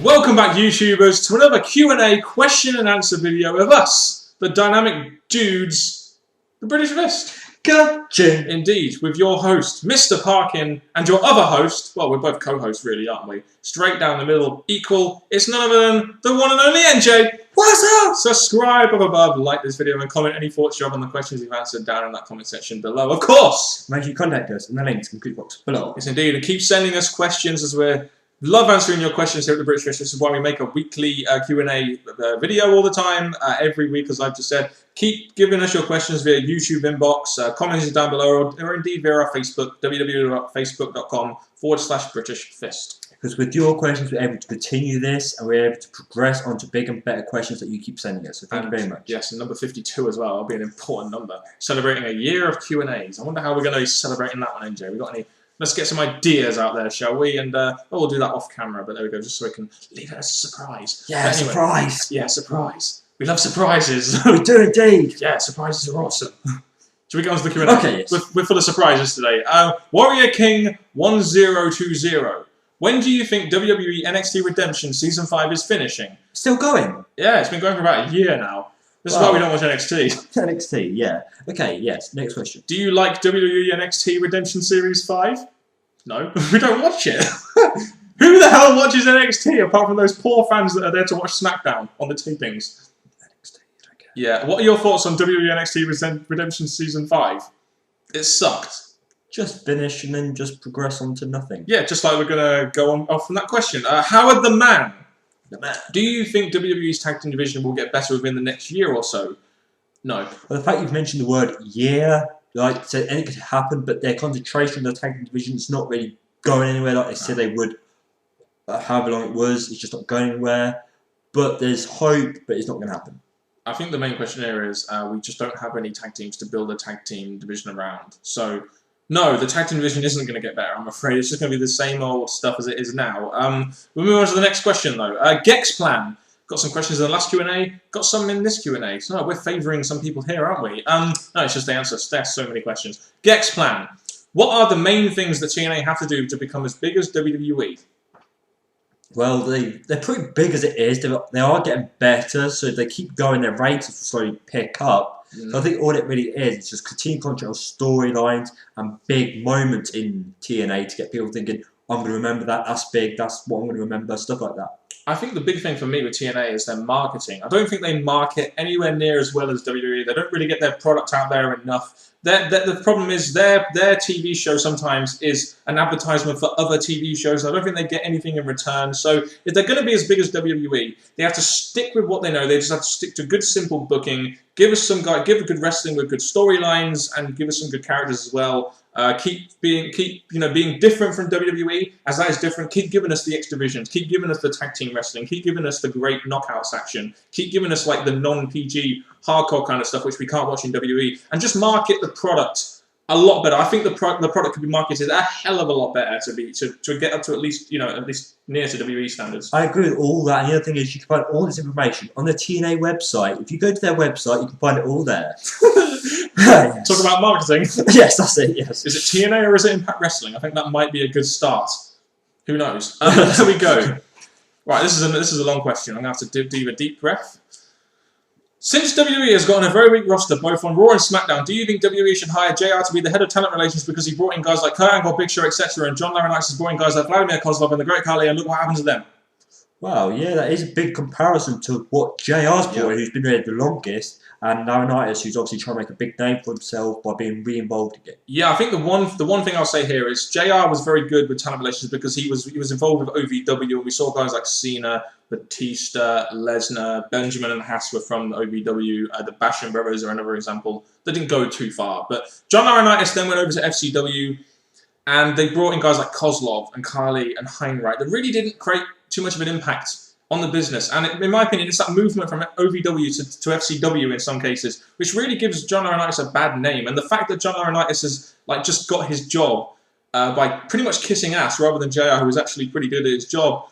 Welcome back, YouTubers, to another Q&A question and answer video of us, the dynamic dudes, the British Fist. Gotcha. Indeed, with your host, Mr. Parkin, and your other host, well, we're both co-hosts really, aren't we? Straight down the middle, equal, it's none other than the one and only NJ. What's up? Subscribe up above, like this video, and comment any thoughts you have on the questions you've answered down in that comment section below. Of course! Make sure you contact us in the links in the box below. Yes, indeed, and keep sending us questions as we love answering your questions here at the British Fist. This is why we make a weekly Q&A video all the time, every week, as I've just said. Keep giving us your questions via YouTube inbox, comments down below, or indeed via our Facebook, www.facebook.com/British Fist. Because with your questions, we're able to continue this, and we're able to progress onto bigger and better questions that you keep sending us. So thank you very much. Yes, and number 52 as well. That'll be an important number. Celebrating a year of Q&As. I wonder how we're going to be celebrating that one, NJ. We got any? Let's get some ideas out there, shall we? And we'll do that off camera, but there we go, just so we can leave it as a surprise. Yeah, anyway, surprise. Yeah, surprise. We love surprises. We do indeed. Yeah, surprises are awesome. Should we go on to the Q&A? Okay, yes. We're full of surprises today. Warrior King 1020. When do you think WWE NXT Redemption Season 5 is finishing? Still going? Yeah, it's been going for about a year now. This is why we don't watch NXT. NXT, yeah. Okay, yes. Next question. Do you like WWE NXT Redemption Series 5? No, we don't watch it. Who the hell watches NXT apart from those poor fans that are there to watch SmackDown on the tapings? NXT, okay. Yeah, what are your thoughts on WWE NXT Redemption Season 5? It sucked. Just finish and then just progress on to nothing. Yeah, just like we're going to go on off from that question. Howard the Man. Man. Do you think WWE's tag team division will get better within the next year or so? No. Well, the fact you've mentioned the word year, like, so anything could happen, but their concentration on the tag team division is not really going anywhere like they said they would. However long it was, it's just not going anywhere. But there's hope, but it's not going to happen. I think the main question here is we just don't have any tag teams to build a tag team division around. So, no, the tag team division isn't going to get better, I'm afraid. It's just going to be the same old stuff as it is now. We'll move on to the next question, though. Gex Plan. Got some questions in the last Q&A. Got some in this Q&A. So we're favouring some people here, aren't we? No, it's just the answer. There's so many questions. Gex Plan. What are the main things that TNA have to do to become as big as WWE? Well, they're pretty big as it is. They are getting better, so if they keep going, their ratings will slowly pick up. So I think all it really is just continue concentrating on storylines and big moments in TNA to get people thinking, I'm going to remember that, that's big, that's what I'm going to remember, stuff like that. I think the big thing for me with TNA is their marketing. I don't think they market anywhere near as well as WWE. They don't really get their product out there enough. The problem is their TV show sometimes is an advertisement for other TV shows. I don't think they get anything in return. So if they're going to be as big as WWE, they have to stick with what they know. They just have to stick to good, simple booking. Give us some give a good wrestling with good storylines, and give us some good characters as well. Keep being different from WWE, as that is different. Keep giving us the X divisions. Keep giving us the tag team wrestling. Keep giving us the great knockouts action. Keep giving us like the non-PG hardcore kind of stuff which we can't watch in WWE, and just market the product a lot better. I think the product could be marketed a hell of a lot better to get up to at least near to WWE standards. I agree with all that. And the other thing is you can find all this information on the TNA website. If you go to their website, you can find it all there. Yes. Talk about marketing. Yes, that's it. Yes. Is it TNA or is it Impact Wrestling? I think that might be a good start. Who knows? There we go. Right, this is a long question. I'm going to have to do a deep breath. Since WWE has gotten a very weak roster, both on Raw and SmackDown, do you think WWE should hire JR to be the head of talent relations because he brought in guys like Kurt Angle, Big Show, etc., and John Laurinaitis has brought in guys like Vladimir Kozlov and the Great Khali, and look what happened to them? Wow, yeah, that is a big comparison to what JR's brought in, who's been there the longest, and Laurinaitis, who's obviously trying to make a big name for himself by being re-involved again. Yeah, I think the one thing I'll say here is JR was very good with talent relations because he was involved with OVW, and we saw guys like Cena, Batista, Lesnar, Benjamin and Haas were from the OVW. The Basham brothers are another example. They didn't go too far, but John Laurinaitis then went over to FCW, and they brought in guys like Kozlov and Khali and Heinrich that really didn't create too much of an impact on the business. And in my opinion, it's that movement from OVW to FCW in some cases, which really gives John Laurinaitis a bad name. And the fact that John Laurinaitis has just got his job by pretty much kissing ass rather than JR, who was actually pretty good at his job,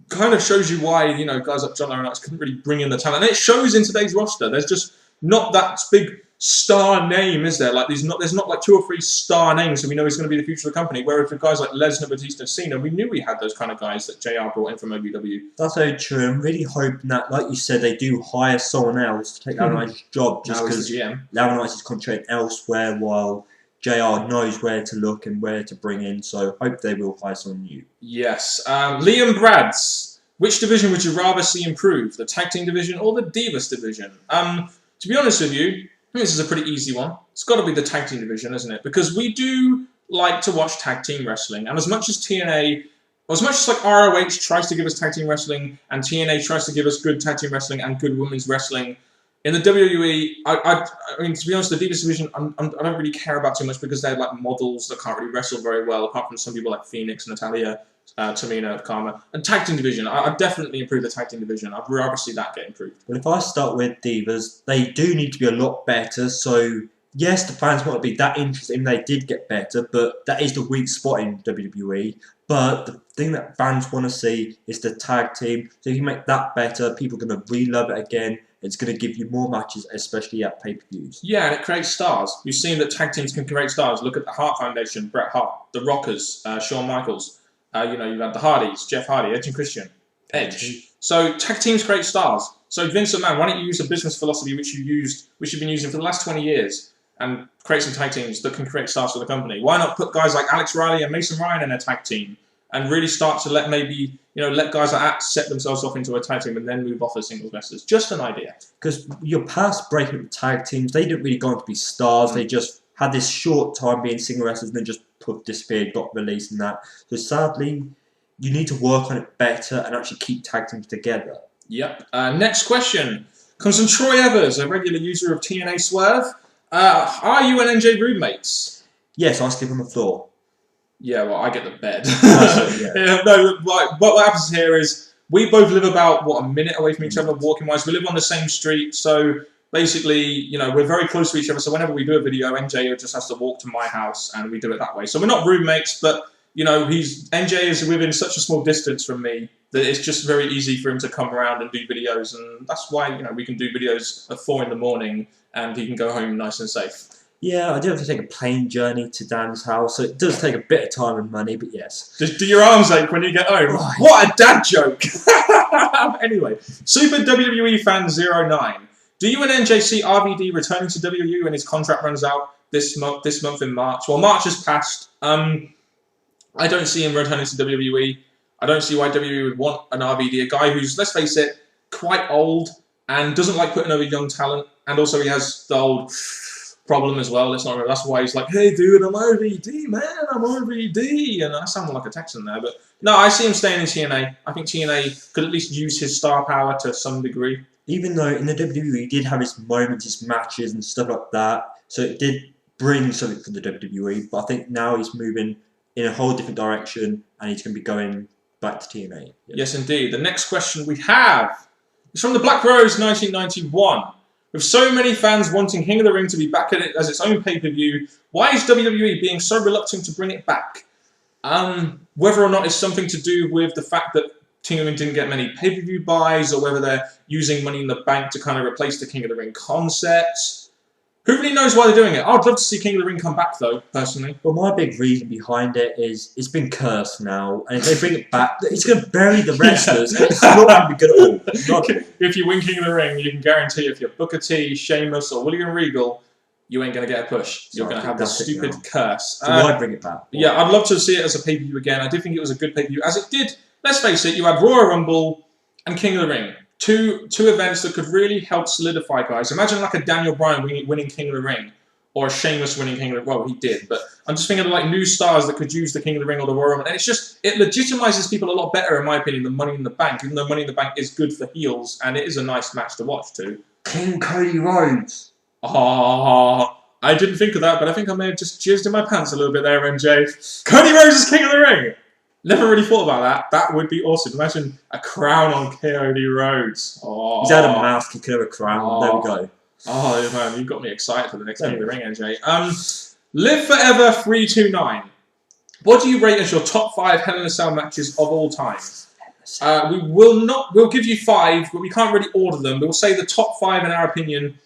kind of shows you why guys like John Laurinaitis couldn't really bring in the talent. And it shows in today's roster. There's just not that big star name, is there? Like there's not like 2 or 3 star names, so we know he's going to be the future of the company. Whereas with guys like Lesnar, Batista, Cena, we knew we had those kind of guys that JR brought in from OVW. That's so true. I'm really hoping that, like you said, they do hire someone else to take Laurinaitis' job, just because Laurinaitis is concentrating elsewhere while JR knows where to look and where to bring in. So hope they will hire someone new. Yes. Liam Brads, which division would you rather see improved, the tag team division or the Divas division? To be honest with you, I think this is a pretty easy one. It's got to be the tag team division, isn't it? Because we do like to watch tag team wrestling, and as much as TNA, or as much as like ROH tries to give us tag team wrestling, and TNA tries to give us good tag team wrestling and good women's wrestling, in the WWE, I mean, to be honest, the Divas division, I don't really care about too much because they're like models that can't really wrestle very well, apart from some people like Phoenix, Natalya, Tamina, Karma. And tag team division, I'd definitely improve the tag team division. I'd rather see that get improved. Well, if I start with Divas, they do need to be a lot better. So, yes, the fans might not be that interested in they did get better, but that is the weak spot in WWE. But the thing that fans want to see is the tag team. So if you make that better, people are going to re-love it again. It's going to give you more matches, especially at pay-per-views. Yeah, and it creates stars. You've seen that tag teams can create stars. Look at the Hart Foundation, Bret Hart, the Rockers, Shawn Michaels. You've had the Hardys, Jeff Hardy, Edge and Christian, Edge. So tag teams create stars. So Vince McMahon, why don't you use a business philosophy which you've been using for the last 20 years, and create some tag teams that can create stars for the company? Why not put guys like Alex Riley and Mason Ryan in a tag team, and really start to let guys like that set themselves off into a tag team and then move off as singles wrestlers? Just an idea. Because your past breaking up tag teams, they didn't really go on to be stars. They just had this short time being single wrestlers and then just disappeared, got released and that. So sadly, you need to work on it better and actually keep tag teams together. Yep. Next question comes from Troy Evers, a regular user of TNA Swerve. Are you and NJ roommates? Yes, I sleep on the floor. Yeah, well, I get the bed. Yeah. No, like, what happens here is we both live about, a minute away from each other, walking-wise. We live on the same street, so basically, we're very close to each other. So whenever we do a video, NJ just has to walk to my house, and we do it that way. So we're not roommates, but, NJ is within such a small distance from me that it's just very easy for him to come around and do videos, and that's why, we can do videos at 4 in the morning, and he can go home nice and safe. Yeah, I do have to take a plane journey to Dan's house, so it does take a bit of time and money, but yes. Do your arms ache when you get home? Oh, what a dad joke! Anyway, Super WWE Fan 09. Do you and NJ see RVD returning to WWE when his contract runs out this month in March? Well, March has passed. I don't see him returning to WWE. I don't see why WWE would want an RVD, a guy who's, let's face it, quite old and doesn't like putting over young talent, and also he has the old problem as well. That's why he's like, hey dude, I'm RVD, man, I'm RVD, and I sound like a Texan there, but no, I see him staying in TNA. I think TNA could at least use his star power to some degree. Even though in the WWE he did have his moments, his matches and stuff like that, so it did bring something for the WWE, but I think now he's moving in a whole different direction and he's going to be going back to TNA. Yes, indeed. The next question we have is from the Black Rose 1991. With so many fans wanting King of the Ring to be back at it as its own pay-per-view, why is WWE being so reluctant to bring it back? Whether or not it's something to do with the fact that King of the Ring didn't get many pay-per-view buys, or whether they're using Money in the Bank to kind of replace the King of the Ring concept. Who really knows why they're doing it? I'd love to see King of the Ring come back, though, personally. Well, my big reason behind it is it's been cursed now, and if they bring it back, it's going to bury the wrestlers. It's not going to be good at all. If you win King of the Ring, you can guarantee if you're Booker T, Sheamus, or William Regal, you ain't going to get a push. You're going to have this stupid curse. So why bring it back? Yeah, I'd love to see it as a pay-per-view again. I did think it was a good pay-per-view. As it did, let's face it, you had Royal Rumble and King of the Ring. Two events that could really help solidify guys. Imagine like a Daniel Bryan winning King of the Ring, or a Sheamus winning King of the Ring. Well, he did, but I'm just thinking of like new stars that could use the King of the Ring or the Royal Rumble. And it legitimizes people a lot better, in my opinion, than Money in the Bank, even though Money in the Bank is good for heels, and it is a nice match to watch too. King Cody Rhodes. I didn't think of that, but I think I may have just jizzed in my pants a little bit there, MJ. Cody Rhodes is King of the Ring! Never really thought about that. That would be awesome. Imagine a crown on Cody Rhodes. Oh. He's had a mask, he could have a crown. Oh. There we go. Oh, man, you've got me excited for the next King of the Ring, NJ. Live Forever 329. What do you rate as your top 5 Hell in a Cell matches of all time? We'll give you 5, but we can't really order them. We'll say the top 5 in our opinion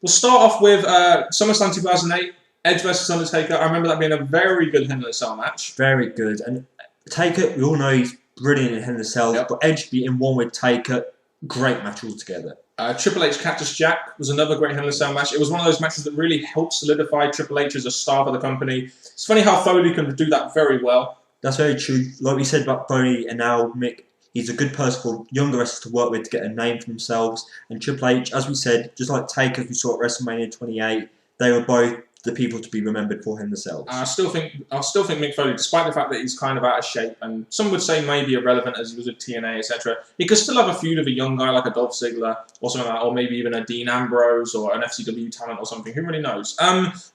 We'll start off with SummerSlam 2008, Edge versus Undertaker. I remember that being a very good Hell in a Cell match. Very good. And Taker, we all know he's brilliant in Hell in a Cell, Yep. but Edge being one with Taker, great match altogether. Triple H Cactus Jack was another great Hell in a Cell match. It was one of those matches that really helped solidify Triple H as a star for the company. It's funny how Foley can do that very well. That's very true. Like we said about Foley and now Mick, he's a good person for younger wrestlers to work with to get a name for themselves. And Triple H, as we said, just like Taker, who saw at WrestleMania 28, they were both the people to be remembered for him themselves. I still think Mick Foley, despite the fact that he's kind of out of shape, and some would say maybe irrelevant as he was with TNA, etc., he could still have a feud with a young guy like a Dolph Ziggler or something like that, or maybe even a Dean Ambrose or an FCW talent or something. Who really knows?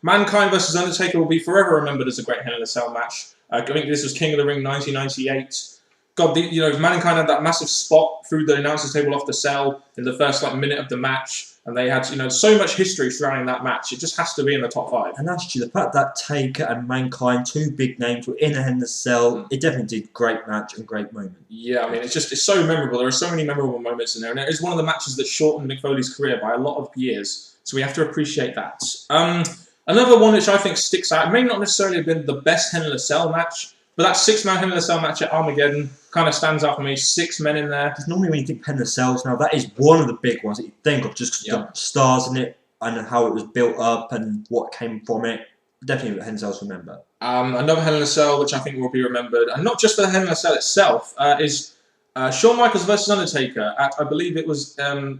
Mankind versus Undertaker will be forever remembered as a great Hell in a Cell match. I think this was King of the Ring 1998. God, Mankind had that massive spot through the announcer's table off the cell in the first minute of the match. And they had, so much history surrounding that match. It just has to be in the top 5. And that's true. The fact that Taker and Mankind, two big names, were in a Hell in a Cell, it definitely did great match and great moment. Yeah, I mean, it's so memorable. There are so many memorable moments in there. And it is one of the matches that shortened Mick Foley's career by a lot of years. So we have to appreciate that. Another one which I think sticks out, it may not necessarily have been the best Hell in a Cell match, but that 6-man Hell in a Cell match at Armageddon kind of stands out for me. 6 men in there. Because normally when you think Hell in a Cells now, that is one of the big ones that you think of just because the stars in it and how it was built up and what came from it. Definitely Hell in a Cells remember. Another Hell in a Cell, which I think will be remembered, and not just for the Hell in a Cell itself, is Shawn Michaels versus Undertaker at, I believe it was,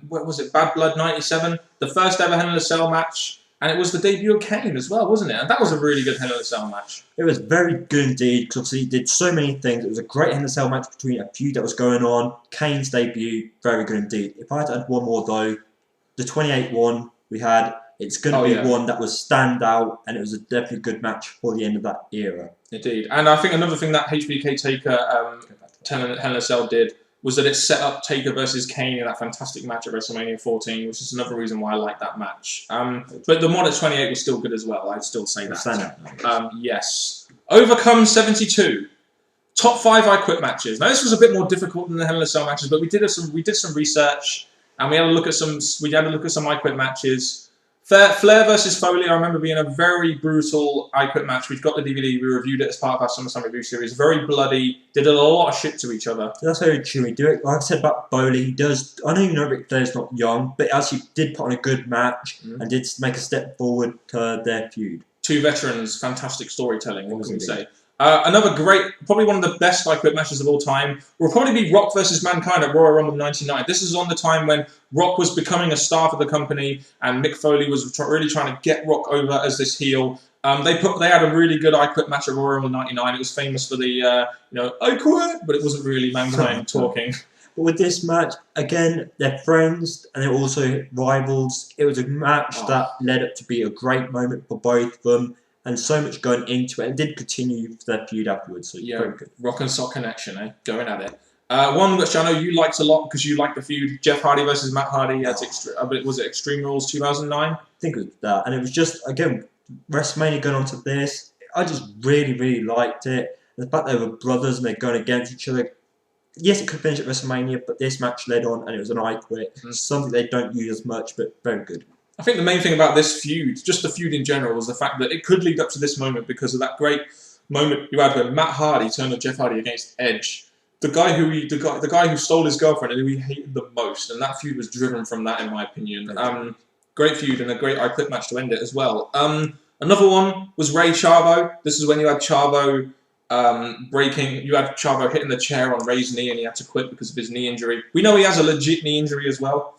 what was it, Bad Blood 97? The first ever Hell in a Cell match. And it was the debut of Kane as well, wasn't it? And that was a really good Hell in a Cell match. It was very good indeed, because obviously he did so many things. It was a great Hell in a Cell match between a feud that was going on. Kane's debut, very good indeed. If I had to add one more though, the 28 one we had, it's going to be one that was stand out, and it was a definitely good match for the end of that era. Indeed. And I think another thing that HBK Taker Hell in a Cell did was that it set up Taker versus Kane in that fantastic match at WrestleMania 14, which is another reason why I like that match. But the one at 28 was still good as well. I'd still say that. Yes. Overcome 72. Top 5 I Quit matches. Now this was a bit more difficult than the Hell in a Cell matches, but we did some research and we had a look at some I Quit matches. Flair versus Foley, I remember being a very brutal I Quit match. We've got the DVD, we reviewed it as part of our SummerSlam review series. Very bloody, did a lot of shit to each other. That's very true. We do it, like I said about Foley, he does, I know Ric Flair's not young, but actually did put on a good match and did make a step forward to their feud. 2 veterans, fantastic storytelling, what can we say? Another great, probably one of the best I Quit matches of all time, will probably be Rock versus Mankind at Royal Rumble 99. This is on the time when Rock was becoming a star for the company and Mick Foley was really trying to get Rock over as this heel. They had a really good I Quit match at Royal Rumble 99. It was famous for the, I quit, but it wasn't really Mankind talking. But with this match, again, they're friends and they're also rivals. It was a match that led up to be a great moment for both of them. And so much going into it. It did continue their feud afterwards. So yeah, very good. Rock and sock connection, Going at it. One which I know you liked a lot because you liked the feud, Jeff Hardy versus Matt Hardy. Was it Extreme Rules 2009? I think it was that. And it was just, again, WrestleMania going on to this. I just really, really liked it. The fact they were brothers and they're going against each other. Yes, it could finish at WrestleMania, but this match led on and it was an I Quit. Something they don't use as much, but very good. I think the main thing about this feud, just the feud in general, was the fact that it could lead up to this moment because of that great moment you had when Matt Hardy turned on Jeff Hardy against Edge. The guy who stole his girlfriend and who he hated the most, and that feud was driven from that, in my opinion. Great feud and a great I Quit match to end it as well. Another one was Ray Chavo. This is when you had Chavo you had Chavo hitting the chair on Ray's knee and he had to quit because of his knee injury. We know he has a legit knee injury as well.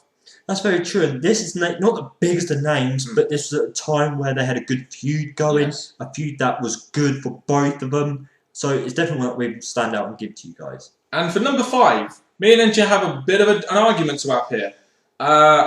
That's very true, and this is not the biggest of names, but this was at a time where they had a good feud going, a feud that was good for both of them, so it's definitely one that we stand out and give to you guys. And for number 5, me and NJ have a bit of an argument to have here.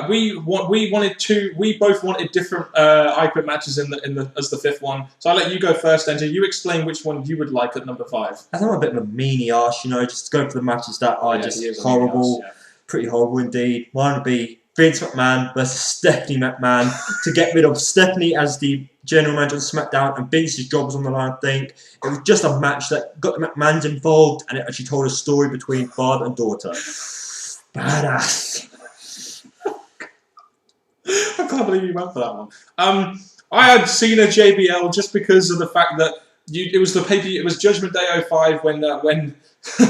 We both wanted different I Quit matches as the 5th one, so I'll let you go first, NJ. You explain which one you would like at number 5. I'm a bit of a meanie arse, just going for the matches that are just horrible, pretty horrible indeed. Mine would be Vince McMahon versus Stephanie McMahon to get rid of Stephanie as the general manager of SmackDown, and Vince's job was on the line, I think. It was just a match that got the McMahons involved, and it actually told a story between father and daughter. Badass. I can't believe you went for that one. I had Cena JBL just because of the fact that it was it was Judgment Day 05 when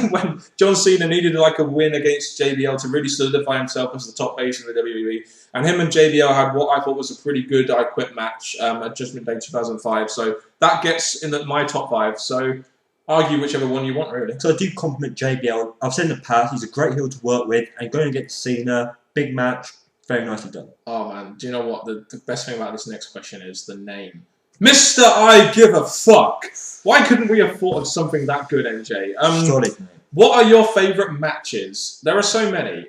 when John Cena needed like a win against JBL to really solidify himself as the top face in the WWE, and him and JBL had what I thought was a pretty good I Quit match at Judgment Day 2005. So that gets in my top 5. So argue whichever one you want, really. So I do compliment JBL. I've said in the past he's a great heel to work with, and going against Cena, big match, very nicely done. Oh man, do you know what the best thing about this next question is? The name. Mr. I Give a Fuck. Why couldn't we have thought of something that good, NJ? Solid name. What are your favourite matches? There are so many.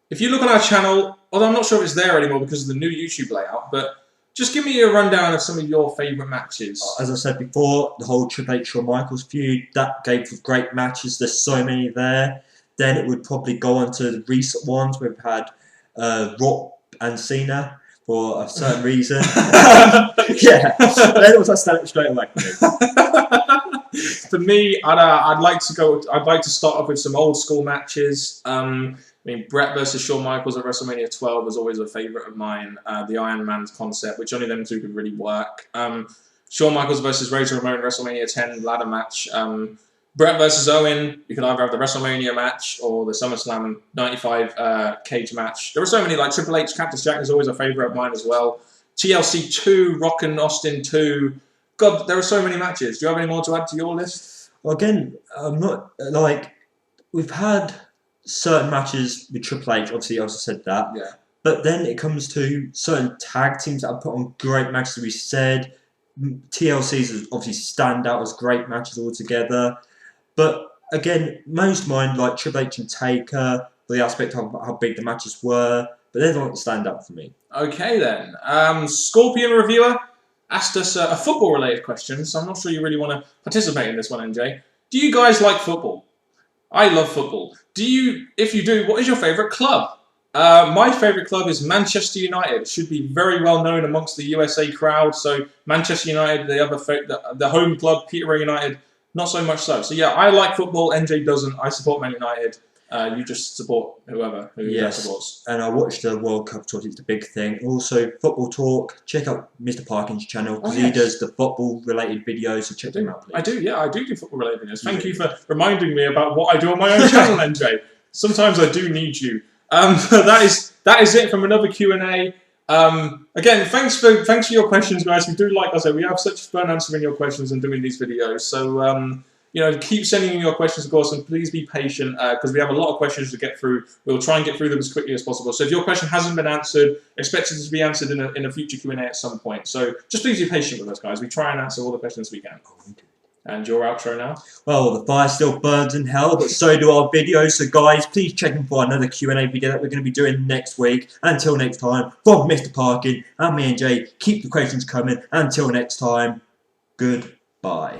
If you look on our channel, although I'm not sure if it's there anymore because of the new YouTube layout, but just give me a rundown of some of your favourite matches. As I said before, the whole Triple H Shawn Michaels feud, that gave us great matches. There's so many there. Then it would probably go on to the recent ones. We've had Rock and Cena for a certain reason. Yeah, that was a stand straight away for me. For me, I'd like to start off with some old school matches. I mean, Bret versus Shawn Michaels at WrestleMania 12 was always a favourite of mine. The Iron Man's concept, which only them two could really work. Shawn Michaels versus Razor Ramon at WrestleMania 10 ladder match. Bret versus Owen, you could either have the WrestleMania match or the SummerSlam 95 cage match. There were so many, like Triple H, Cactus Jack is always a favourite of mine as well. TLC 2, Rock and Austin 2. God, there are so many matches. Do you have any more to add to your list? Well, again, I'm not, like, we've had certain matches with Triple H, obviously I also said that. Yeah. But then it comes to certain tag teams that have put on great matches, as we said. TLC's obviously stand out as great matches altogether. But again, most mine, like Triple H and Taker, the aspect of how big the matches were, but they don't stand up for me. Okay then. Scorpion Reviewer asked us a football-related question, so I'm not sure you really want to participate in this one, NJ. Do you guys like football? I love football. If you do, what is your favourite club? My favourite club is Manchester United. It should be very well known amongst the USA crowd. So Manchester United, the home club, Peterborough United, not so much so. So yeah, I like football. NJ doesn't. I support Man United. You just support who supports. And I watched the World Cup talk. It's the big thing. Also, Football Talk. Check out Mr. Parkin's channel because he does the football-related videos. So check them out, please. I do football-related videos. Thank you for reminding me about what I do on my own channel, NJ. Sometimes I do need you. That is it from another Q&A. Again, thanks for your questions, guys. We do, like I said, we have such fun answering your questions and doing these videos. So keep sending in your questions, of course, and please be patient because we have a lot of questions to get through. We'll try and get through them as quickly as possible. So if your question hasn't been answered, expect it to be answered in a future Q&A at some point. So just please be patient with us, guys. We try and answer all the questions we can. And your outro now? Well, the fire still burns in hell, but so do our videos. So guys, please check in for another Q&A video that we're going to be doing next week. Until next time, from Mr. Parkin and me and Jay, keep the questions coming. Until next time, goodbye.